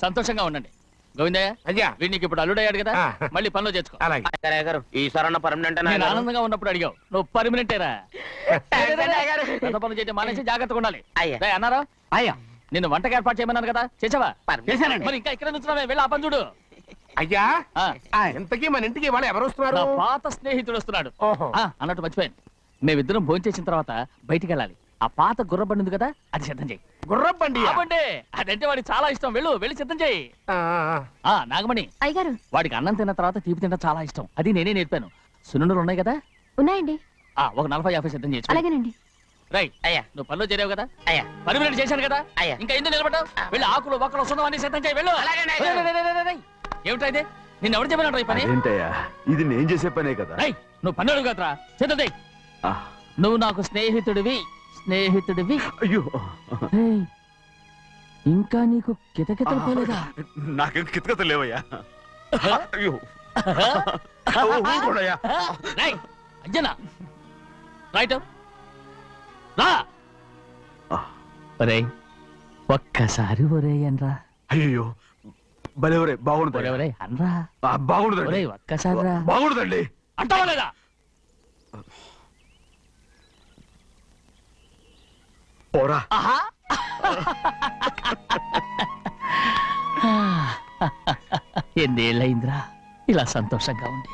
సంతోషంగా ఉండండి. గోవిందయ్య అయ్యా వీడికి ఇప్పుడు అల్లుడయ్యాడు కదా, మళ్ళీ పనిలో చేర్చుకో. ఈసారన్నా పర్మనెంట్ నేను ఆనందంగా ఉన్నప్పుడు అడిగావు, నువ్వు పర్మనెంటేరా. పెద్ద పనులు చేయడం మానేసి జాగ్రత్తగా ఉండాలి. అన్నారా? అయ్యా నిన్ను వంటకి ఏర్పాటు చేయమన్నాను కదా, చేసావా? చేశానండి. మరి ఇంకా ఇక్కడ నుంచున్నావే, వెళ్ళి ఆ పని చూడు. అయ్యా ఇంతకీ మన ఇంటికి వాళ్ళు ఎవరు వస్తున్నారు? నా పాత స్నేహితుడు వస్తున్నాడు. అన్నట్టు మర్చిపోయాను, మేమిద్దరం భోంచేసిన తర్వాత బయటికి వెళ్ళాలి. ఆ పాత గుర్రబండి ఉంది కదా, అది సిద్ధం చేయి. గుర్రబండి? అదంటే వాడికి చాలా ఇష్టం. వెళ్ళి సిద్ధం చేయి. నాగమణి అయ్యగారు, వాడికి అన్నం తిన్న తర్వాత తీపి తింటే చాలా ఇష్టం. అది నేనే నేర్పాను. సున్నుండలు ఉన్నాయి కదా? ఉన్నాయండి. ఒక 40-50 సిద్ధం చేయి. అలాగేనండి. రైట్ అయ్యా, నువ్వు పనిలో చేరావు కదా, అయ్యా పర్మనెంట్ చేశాను కదా, అయ్యా ఇంకా ఎందుకు నిలబడ్డావు? వెళ్ళి ఆకులు బొక్కలు వస్తున్నావు అన్ని సిద్ధం చేయి. వెళ్ళు. ఏమిటా ఇది? నిన్ను ఎవరు చెప్పినట్టు ఈ పని? ఏంటయ్యా, ఇది నేను చేసే పనే కదా. నువ్వు పని అడుగు కదరా, సిద్ధం చేయి. నువ్వు నాకు స్నేహితుడివి. అయ్యో, ఇంకా నీకు కితకితలు పోలేదా? నాకేం కితకితలు లేవయ్యా. అయ్యో అంజనా రైట్ రా. ఒరే ఒక్కసారి ఒరే అనరా. అయ్యో భలేవరే, బాగుంటుంది. ఒరే అనరా. బాగుండదండి. ఒక్కసారి రా. బాగుండదండి. అంటావా లేదా? పోరా. ఎన్నేళ్ళయిందిరా ఇలా సంతోషంగా ఉండి.